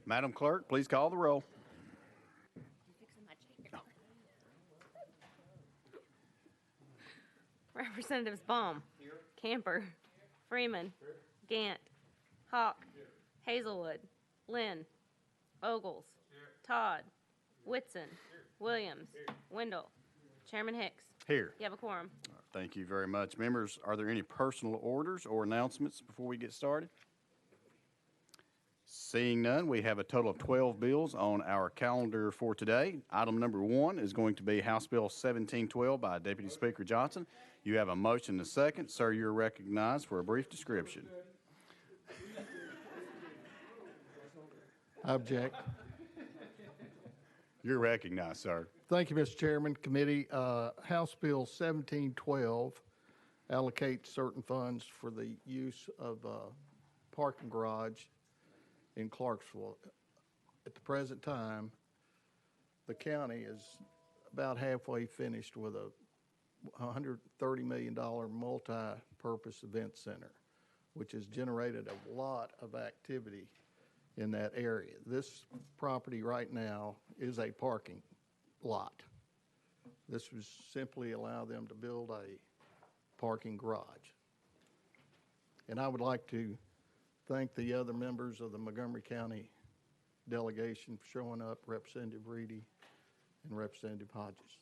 Madam Clerk, please call the roll. Representatives Baum. Here. Camper. Freeman. Here. Gant. Hawk. Here. Hazelwood. Lynn. Ogles. Here. Todd. Whitson. Here. Williams. Here. Wendell. Chairman Hicks. Here. You have a quorum. Thank you very much. Members, are there any personal orders or announcements before we get started? Seeing none, we have a total of 12 bills on our calendar for today. Item number 1 is going to be House Bill 1712 by Deputy Speaker Johnson. You have a motion and a second. Sir, you're recognized for a brief description. I object. You're recognized, sir. Thank you, Mr. Chairman. Committee, House Bill 1712 allocates certain funds for the use of parking garage in Clarksville. At the present time, the county is about halfway finished with a $130 million multi-purpose event center, which has generated a lot of activity in that area. This property right now is a parking lot. This would simply allow them to build a parking garage. And I would like to thank the other members of the Montgomery County delegation for showing up, Representative Reedy and Representative Hodges.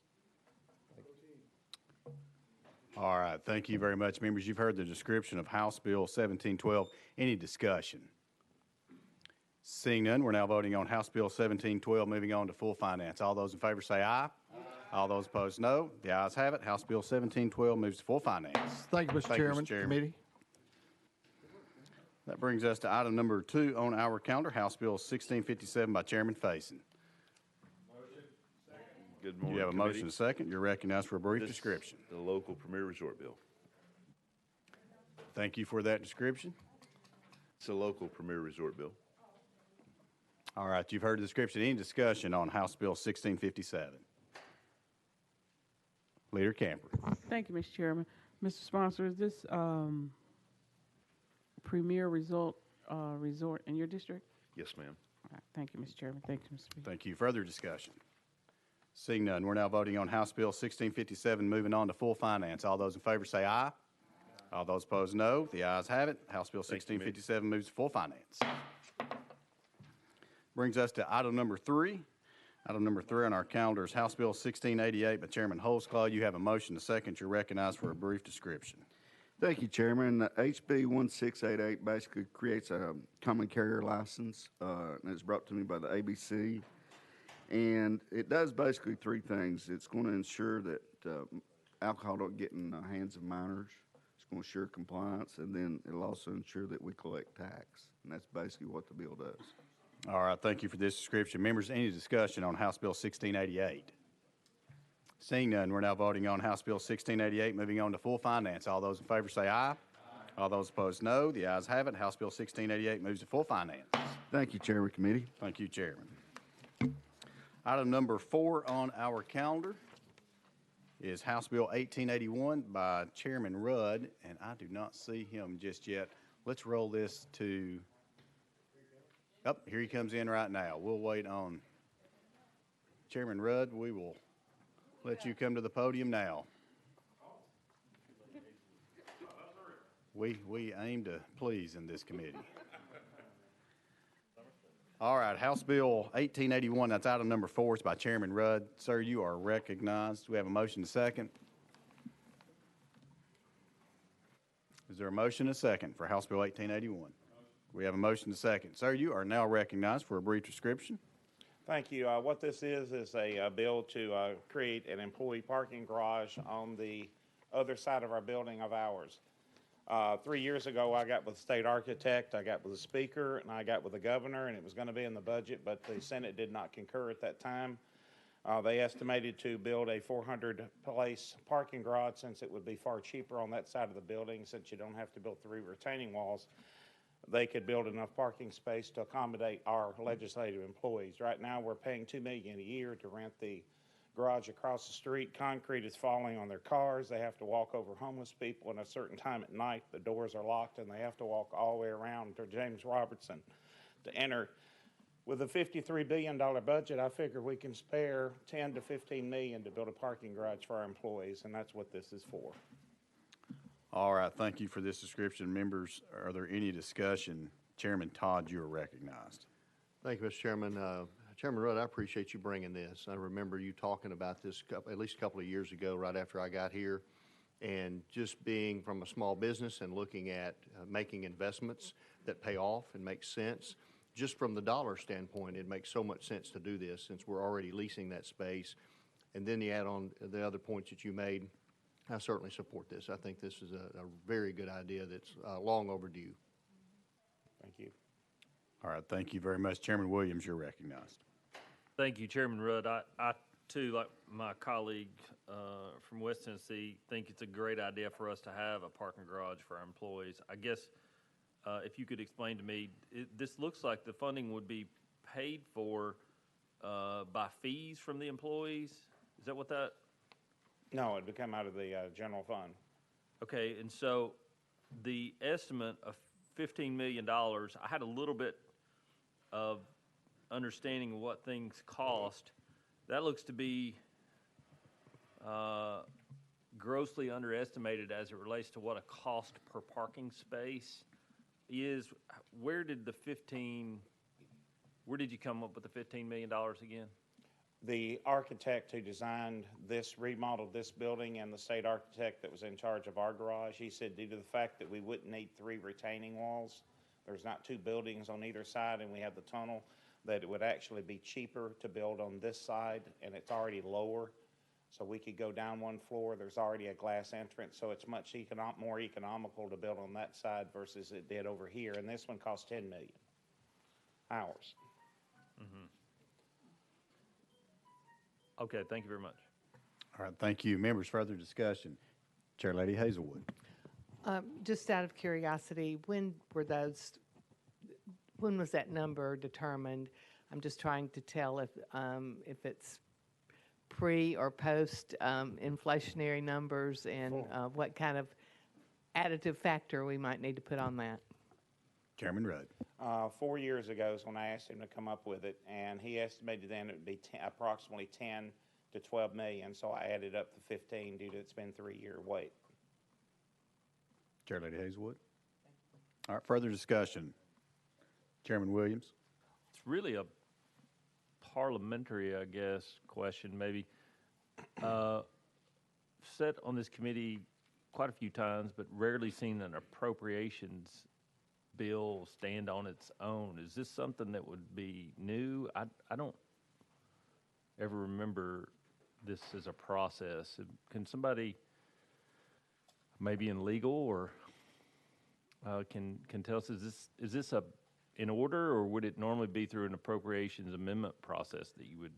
All right, thank you very much, members. You've heard the description of House Bill 1712. Any discussion? Seeing none, we're now voting on House Bill 1712, moving on to full finance. All those in favor say aye. Aye. All those opposed, no. The ayes have it. House Bill 1712 moves to full finance. Thank you, Mr. Chairman. Committee. That brings us to item number 2 on our calendar, House Bill 1657 by Chairman Faison. Good morning, you have a committee. motion and a second. You're recognized for a brief description. The local premier resort bill. Thank you for that description. It's a local premier resort bill. All right, you've heard the description. Any discussion on House Bill 1657? Leader Camper. Thank you, Mr. Chairman. Mr. Sponsor, is this premier resort in your district? Yes, ma'am. All right, thank you, Mr. Chairman. Thank you, Mr. Speaker. Thank you. Further discussion? Seeing none, we're now voting on House Bill 1657, moving on to full finance. All those in favor say aye. All those opposed, no. The ayes have it. House Bill 1657 moves to full finance. Brings us to item number 3. Item number 3 on our calendar is House Bill 1688 by Chairman Holsclaw. You have a motion to second. You're recognized for a brief description. Thank you, Chairman. HB 1688 basically creates a common carrier license, and it's brought to me by the ABC. And it does basically 3 things. It's going to ensure that alcohol don't get in the hands of minors. It's going to ensure compliance, and then it'll also ensure that we collect tax. And that's basically what the bill does. All right, thank you for this description. Members, any discussion on House Bill 1688? Seeing none, we're now voting on House Bill 1688, moving on to full finance. All those in favor say aye. Aye. All those opposed, no. The ayes have it. House Bill 1688 moves to full finance. Thank you, Chairman Committee. Thank you, Chairman. Item number 4 on our calendar is House Bill 1881 by Chairman Rudd, and I do not see him just yet. Let's roll this to... Oh, here he comes in right now. We'll wait on Chairman Rudd. We will let you come to the podium now. We aim to please in this committee. All right, House Bill 1881, that's item number 4. It's by Chairman Rudd. Sir, you are recognized. We have a motion to second. Is there a motion to second for House Bill 1881? We have a motion to second. Sir, you are now recognized for a brief description. Thank you. What this is a bill to create an employee parking garage on the other side of our building of ours. 3 years ago, I got with the state architect, I got with the speaker, and I got with the governor, and it was going to be in the budget, but the Senate did not concur at that time. They estimated to build a 400-place parking garage since it would be far cheaper on that side of the building since you don't have to build 3 retaining walls. They could build enough parking space to accommodate our legislative employees. Right now, we're paying $2 million a year to rent the garage across the street. Concrete is falling on their cars. They have to walk over homeless people at a certain time at night. The doors are locked, and they have to walk all the way around to James Robertson to enter. With a $53 billion budget, I figure we can spare 10 to 15 million to build a parking garage for our employees, and that's what this is for. All right, thank you for this description. Members, are there any discussion? Chairman Todd, you are recognized. Thank you, Mr. Chairman. Chairman Rudd, I appreciate you bringing this. I remember you talking about this at least a couple of years ago, right after I got here. And just being from a small business and looking at making investments that pay off and make sense. Just from the dollar standpoint, it makes so much sense to do this since we're already leasing that space. And then you add on the other points that you made, I certainly support this. I think this is a very good idea that's long overdue. Thank you. All right, thank you very much. Chairman Williams, you're recognized. Thank you, Chairman Rudd. I too, like my colleague from West Tennessee, think it's a great idea for us to have a parking garage for our employees. I guess if you could explain to me, this looks like the funding would be paid for by fees from the employees. Is that what that? No, it would come out of the general fund. Okay, and so the estimate of $15 million, I had a little bit of understanding of what things cost. That looks to be grossly underestimated as it relates to what a cost per parking space is. Where did you come up with the $15 million again? The architect who designed this, remodeled this building, and the state architect that was in charge of our garage, he said due to the fact that we wouldn't need 3 retaining walls, there's not 2 buildings on either side, and we have the tunnel, that it would actually be cheaper to build on this side, and it's already lower. So we could go down 1 floor. There's already a glass entrance, so it's much more economical to build on that side versus it did over here. And this one cost $10 million. Ours. Mm-hmm. Okay, thank you very much. All right, thank you. Members, further discussion. Chair Lady Hazelwood. Just out of curiosity, when was that number determined? I'm just trying to tell if it's pre or post inflationary numbers and what kind of additive factor we might need to put on that. Chairman Rudd. 4 years ago is when I asked him to come up with it, and he estimated then it would be approximately 10 to 12 million. So I added up to 15 due to it's been 3-year wait. Chair Lady Hazelwood. All right, further discussion. Chairman Williams. It's really a parliamentary, I guess, question maybe. Sat on this committee quite a few times, but rarely seen an appropriations bill stand on its own. Is this something that would be new? I don't ever remember this as a process. Can somebody, maybe in legal or can tell us, is this in order, or would it normally be through an appropriations amendment process that you would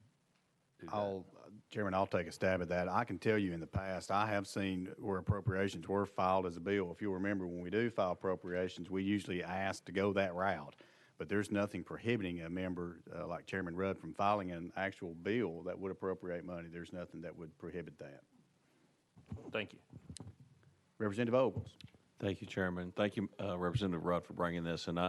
do that? Chairman, I'll take a stab at that. I can tell you in the past, I have seen where appropriations were filed as a bill. If you'll remember, when we do file appropriations, we usually ask to go that route. But there's nothing prohibiting a member like Chairman Rudd from filing an actual bill that would appropriate money. There's nothing that would prohibit that. Thank you. Representative Ogles. Thank you, Chairman. Thank you, Representative Rudd, for bringing this. And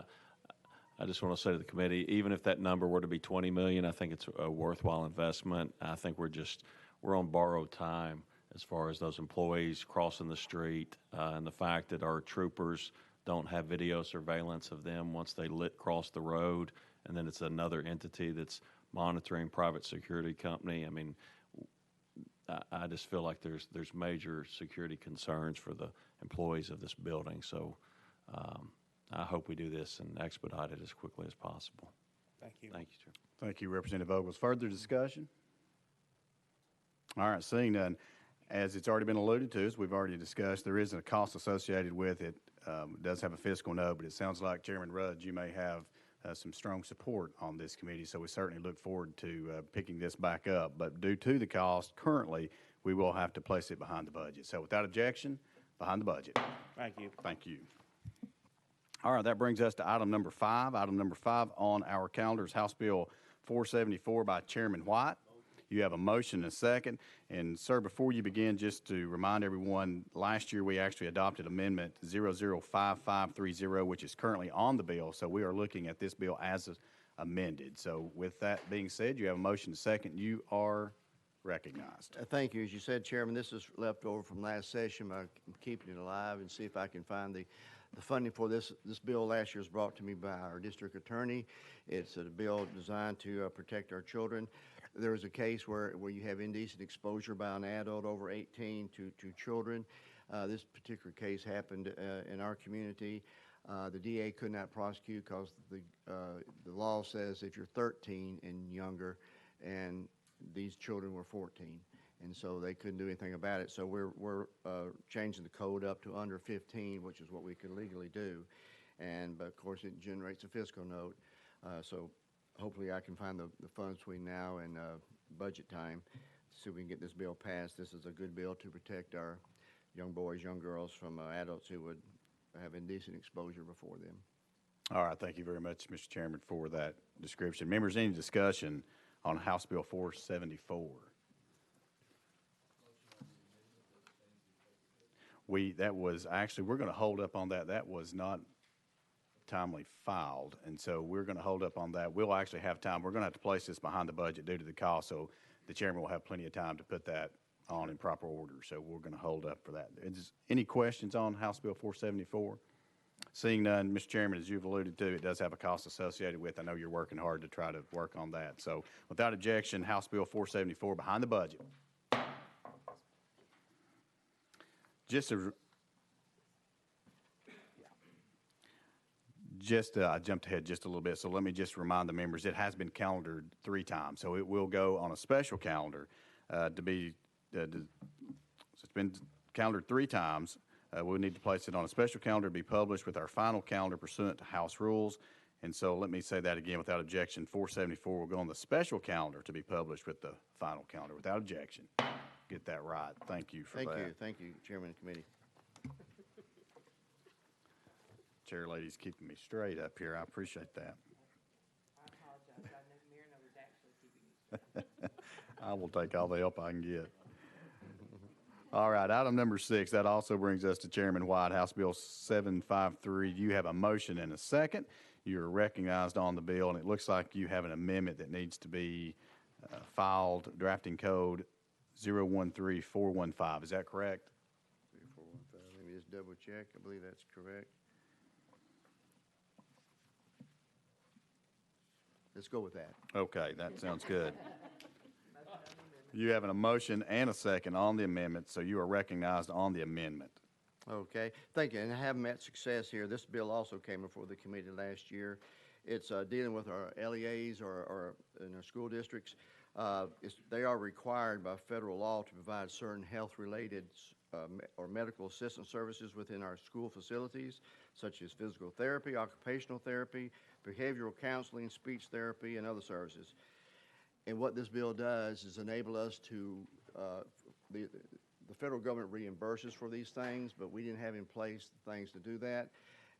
I just want to say to the committee, even if that number were to be 20 million, I think it's a worthwhile investment. I think we're on borrowed time as far as those employees crossing the street, and the fact that our troopers don't have video surveillance of them once they cross the road, and then it's another entity that's monitoring, private security company. I mean, I just feel like there's major security concerns for the employees of this building. So I hope we do this and expedite it as quickly as possible. Thank you. Thank you, Chair. Thank you, Representative Ogles. Further discussion? All right, seeing none. As it's already been alluded to, as we've already discussed, there isn't a cost associated with it. It does have a fiscal note, but it sounds like, Chairman Rudd, you may have some strong support on this committee, so we certainly look forward to picking this back up. But due to the cost, currently, we will have to place it behind the budget. So without objection, behind the budget. Thank you. Thank you. All right, that brings us to item number 5. Item number 5 on our calendar is House Bill 474 by Chairman White. You have a motion and a second. And, sir, before you begin, just to remind everyone, last year we actually adopted Amendment 005530, which is currently on the bill. So we are looking at this bill as amended. So with that being said, you have a motion to second. You are recognized. Thank you. As you said, Chairman, this is left over from last session. I'm keeping it alive and see if I can find the funding for this. This bill last year was brought to me by our district attorney. It's a bill designed to protect our children. There was a case where you have indecent exposure by an adult over 18 to children. This particular case happened in our community. The DA could not prosecute because the law says if you're 13 and younger, and these children were 14, and so they couldn't do anything about it. So we're changing the code up to under 15, which is what we can legally do, but of course it generates a fiscal note. So hopefully I can find the funds between now and budget time so we can get this bill passed. This is a good bill to protect our young boys, young girls from adults who would have indecent exposure before them. All right, thank you very much, Mr. Chairman, for that description. Members, any discussion on House Bill 474? That was actually, we're going to hold up on that. That was not timely filed, and so we're going to hold up on that. We'll actually have time. We're going to have to place this behind the budget due to the cost, so the chairman will have plenty of time to put that on in proper order. So we're going to hold up for that. Any questions on House Bill 474? Seeing none, Mr. Chairman, as you've alluded to, it does have a cost associated with. I know you're working hard to try to work on that. So without objection, House Bill 474 behind the budget. I jumped ahead just a little bit, so let me just remind the members, it has been calendared 3 times. So it will go on a special calendar it's been calendared 3 times. We'll need to place it on a special calendar to be published with our final calendar pursuant to House rules. And so let me say that again without objection. 474 will go on the special calendar to be published with the final calendar without objection. Get that right. Thank you for that. Thank you, Chairman of the committee. Chair lady's keeping me straight up here. I appreciate that. I apologize. I knew Myrna was actually keeping you. I will take all the help I can get. All right, item number 6, that also brings us to Chairman White, House Bill 753. You have a motion and a second. You're recognized on the bill, and it looks like you have an amendment that needs to be filed, drafting code 013415. Is that correct? 3415. Let me just double check. I believe that's correct. Let's go with that. Okay, that sounds good. You have a motion and a second on the amendment, so you are recognized on the amendment. Okay, thank you. And I have met success here. This bill also came before the committee last year. It's dealing with our LEAs or in our school districts. They are required by federal law to provide certain health-related or medical assistance services within our school facilities, such as physical therapy, occupational therapy, behavioral counseling, speech therapy, and other services. And what this bill does is enable us to, the federal government reimburses for these things, but we didn't have in place the things to do that.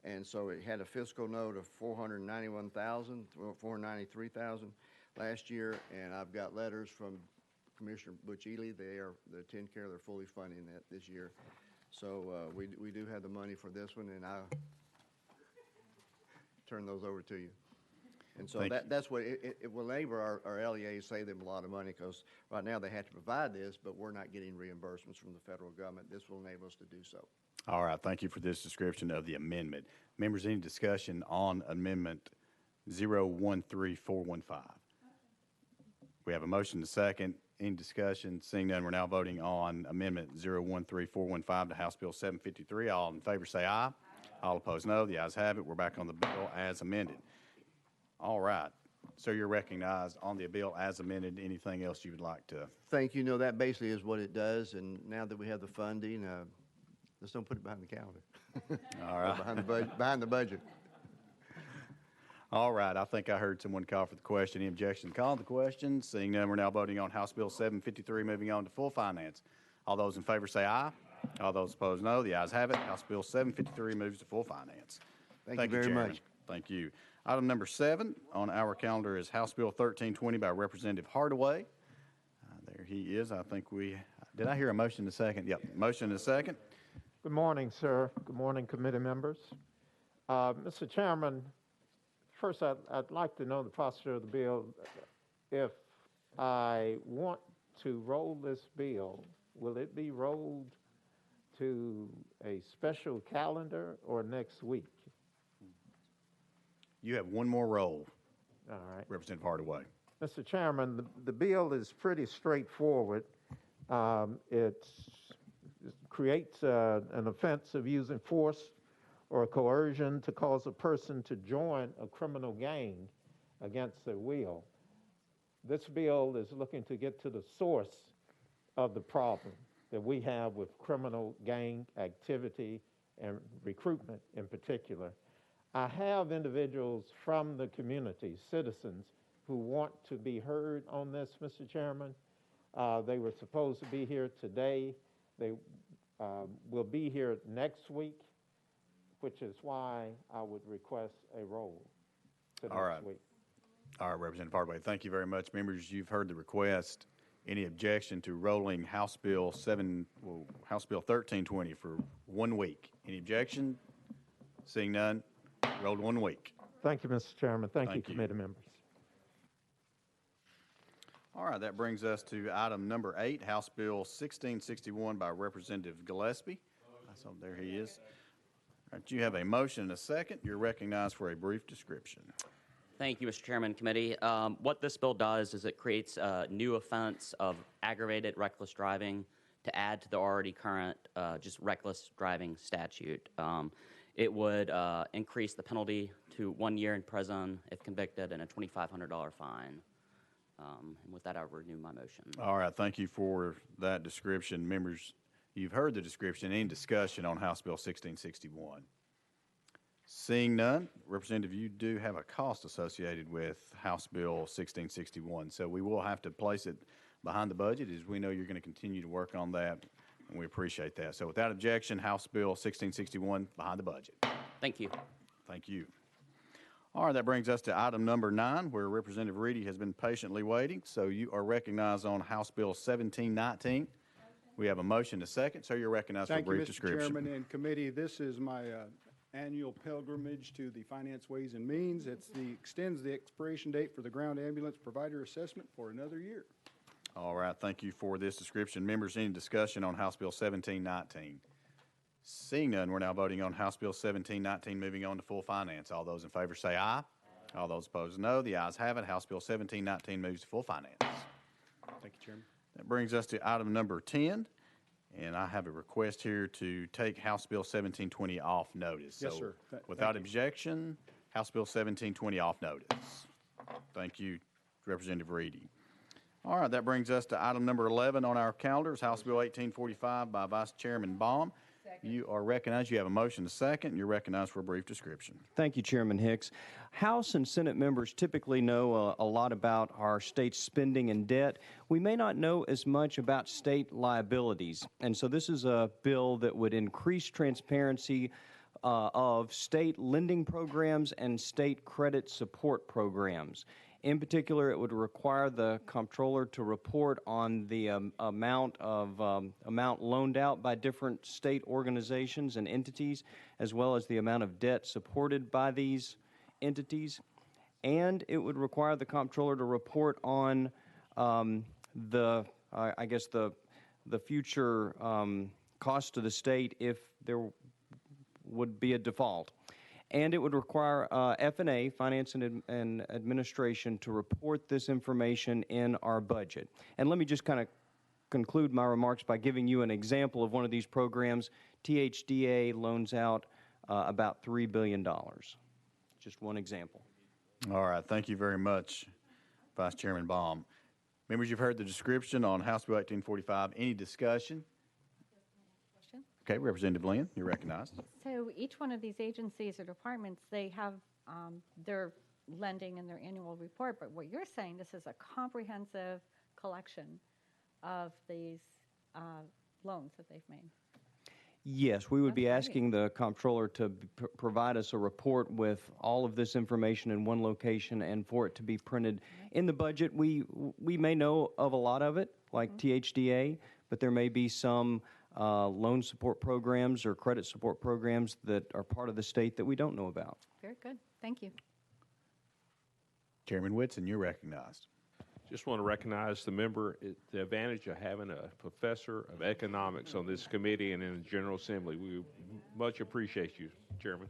And so it had a fiscal note of $491,000, $493,000 last year, and I've got letters from Commissioner Butch Ely. They're taking care, they're fully funding that this year. So we do have the money for this one, and I'll turn those over to you. And so that's what it will enable our LEAs, save them a lot of money, because right now they have to provide this, but we're not getting reimbursements from the federal government. This will enable us to do so. All right, thank you for this description of the amendment. Members, any discussion on Amendment 013415? We have a motion to second. Any discussion? Seeing none, we're now voting on Amendment 013415 to House Bill 753. All in favor say aye. All opposed no. The ayes have it. We're back on the bill as amended. All right. So you're recognized on the bill as amended. Anything else you would like to? Thank you. No, that basically is what it does. And now that we have the funding, let's don't put it behind the calendar. All right. Behind the budget. All right. I think I heard someone call for the question. Any objection to calling the question? Seeing none, we're now voting on House Bill 753, moving on to full finance. All those in favor say aye. All those opposed no. The ayes have it. House Bill 753 moves to full finance. Thank you very Chairman. much. Thank you. Item number 7 on our calendar is House Bill 1320 by Representative Hardaway. There he is. I think did I hear a motion in a second? Yep, motion in a second. Good morning, sir. Good morning, committee members. Mr. Chairman, First, I'd like to know the posture of the bill. If I want to roll this bill, will it be rolled to a special calendar or next week? You have one more roll, All right. Representative Hardaway. Mr. Chairman, the bill is pretty straightforward. It creates an offense of using force or coercion to cause a person to join a criminal gang against their will. This bill is looking to get to the source of the problem that we have with criminal gang activity and recruitment in particular. I have individuals from the community, citizens, who want to be heard on this, Mr. Chairman. They were supposed to be here today. They will be here next week, which is why I would request a roll to All right. next week. All right, Representative Hardaway, thank you very much. Members, you've heard the request. Any objection to rolling House Bill 1320 for 1 week? Any objection? Seeing none, rolled 1 week. Thank you, Mr. Chairman. Thank you, Thank you. committee members. All right, that brings us to item number 8, House Bill 1661 by Representative Gillespie. So there he is. All right, you have a motion and a second. You're recognized for a brief description. Thank you, Mr. Chairman, committee. What this bill does is it creates a new offense of aggravated reckless driving to add to the already current just reckless driving statute. It would increase the penalty to 1 year in prison if convicted and a $2,500 fine. And with that, I'll renew my motion. All right, thank you for that description. Members, you've heard the description. Any discussion on House Bill 1661? Seeing none, Representative, you do have a cost associated with House Bill 1661, so we will have to place it behind the budget, as we know you're going to continue to work on that, and we appreciate that. So without objection, House Bill 1661 behind the budget. Thank you. Thank you. All right, that brings us to item number 9, where Representative Reedy has been patiently waiting. So you are recognized on House Bill 1719. We have a motion to second, so you're recognized for a brief description. Thank you, Mr. Chairman and committee. This is my annual pilgrimage to the Finance, Ways, and Means. Extends the expiration date for the ground ambulance provider assessment for another year. All right, thank you for this description. Members, any discussion on House Bill 1719? Seeing none, we're now voting on House Bill 1719, moving on to full finance. All those in favor say aye. All those opposed, no. The ayes have it. House Bill 1719 moves to full finance. Thank you, Chairman. That brings us to item number 10, and I have a request here to take House Bill 1720 off notice. Yes, So sir. without objection, House Bill 1720 off notice. Thank you, Representative Reedy. All right, that brings us to item number 11 on our calendars, House Bill 1845 by Vice Chairman Baum. You are recognized. You have a motion to second. You're recognized for a brief description. Thank you, Chairman Hicks. House and Senate members typically know a lot about our state spending and debt. We may not know as much about state liabilities. And so this is a bill that would increase transparency of state lending programs and state credit support programs. In particular, it would require the comptroller to report on the amount loaned out by different state organizations and entities, as well as the amount of debt supported by these entities. And it would require the comptroller to report on the future cost to the state if there would be a default. And it would require F&A, Finance and Administration, to report this information in our budget. And let me just kind of conclude my remarks by giving you an example of one of these programs. THDA loans out about $3 billion. Just one example. All right, thank you very much, Vice Chairman Baum. Members, you've heard the description on House Bill 1845. Any discussion? Okay, Representative Lynn, you're recognized. So each one of these agencies or departments, they have their lending in their annual report, but what you're saying, this is a comprehensive collection of these loans that they've made. Yes, we would be asking the comptroller to provide us a report with all of this information in one location and for it to be printed in the budget. We may know of a lot of it, like THDA, but there may be some loan support programs or credit support programs that are part of the state that we don't know about. Very good. Thank you. Chairman Whitson, you're recognized. Just want to recognize the member, the advantage of having a professor of economics on this committee and in the General Assembly. We much appreciate you, Chairman.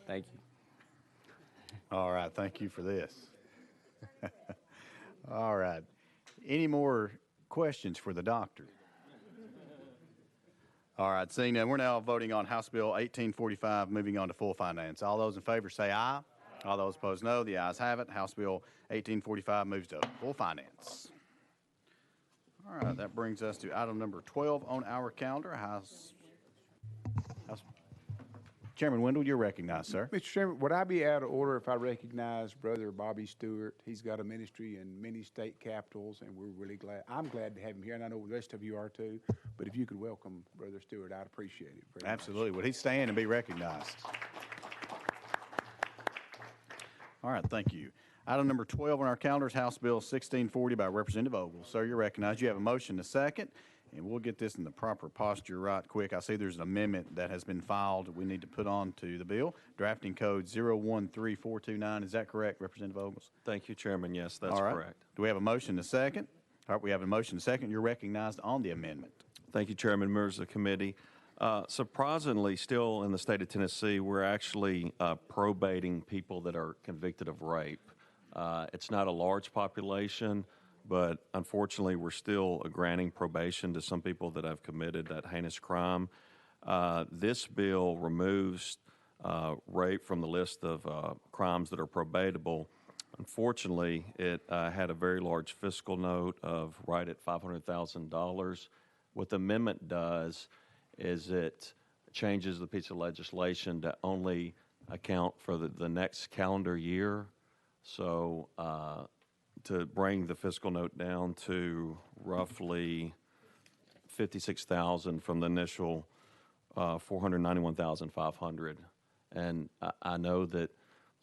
Thank you. All right, thank you for this. All right. Any more questions for the doctor? All right, seeing none, we're now voting on House Bill 1845, moving on to full finance. All those in favor say aye. All those opposed, no. The ayes have it. House Bill 1845 moves to full finance. All right, that brings us to item number 12 on our calendar. Chairman Wendell, you're recognized, sir. Mr. Chairman, would I be out of order if I recognize Brother Bobby Stewart? He's got a ministry in many state capitals, and we're really glad. I'm glad to have him here, and I know the rest of you are too. But if you could welcome Brother Stewart, I'd appreciate it very Absolutely. Would he stand and be recognized? All right, thank you. Item number 12 on our calendar is House Bill 1640 by Representative Ogle. Sir, you're recognized. You have a motion and a second, and we'll get this in the proper posture right quick. I see there's an amendment that has been filed we need to put on to the bill. Drafting code 013429. Is that correct, Representative Ogles? Thank you, Chairman. Yes, that's All right. correct. Do we have a motion and a second? All right, we have a motion and a second. You're recognized on the amendment. Thank you, Chairman, members of the committee. Surprisingly, still in the state of Tennessee, we're actually probating people that are convicted of rape. It's not a large population, but unfortunately, we're still granting probation to some people that have committed that heinous crime. This bill removes rape from the list of crimes that are probatable. Unfortunately, it had a very large fiscal note of right at $500,000. What the amendment does is it changes the piece of legislation to only account for the next calendar year. So to bring the fiscal note down to roughly $56,000 from the initial $491,500. And I know that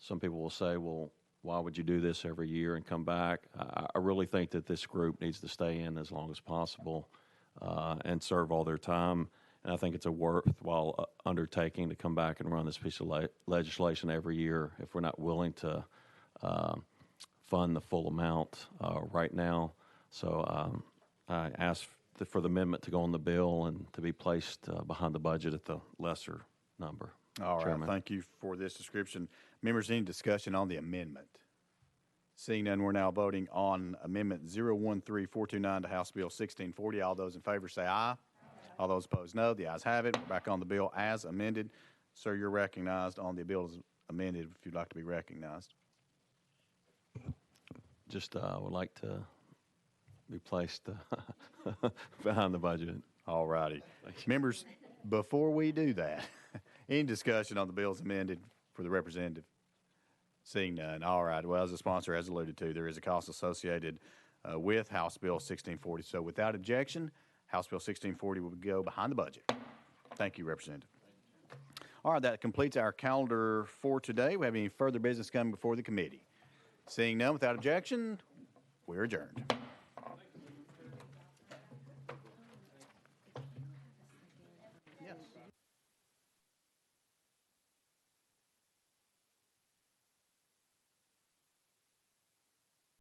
some people will say, well, why would you do this every year and come back? I really think that this group needs to stay in as long as possible and serve all their time. And I think it's a worthwhile undertaking to come back and run this piece of legislation every year if we're not willing to fund the full amount right now. So I ask for the amendment to go on the bill and to be placed behind the budget at the lesser number. All right, Chairman. thank you for this description. Members, any discussion on the amendment? Seeing none, we're now voting on Amendment 013429 to House Bill 1640. All those in favor say aye. All those opposed, no. The ayes have it. We're back on the bill as amended. Sir, you're recognized on the bill as amended if you'd like to be recognized. Just would like to be placed behind the budget. All righty. Members, before we do that, any discussion on the bill as amended for the representative? Seeing none. All right. Well, as the sponsor has alluded to, there is a cost associated with House Bill 1640. So without objection, House Bill 1640 will go behind the budget. Thank you, Representative. All right, that completes our calendar for today. We have any further business coming before the committee? Seeing none, without objection, we're adjourned.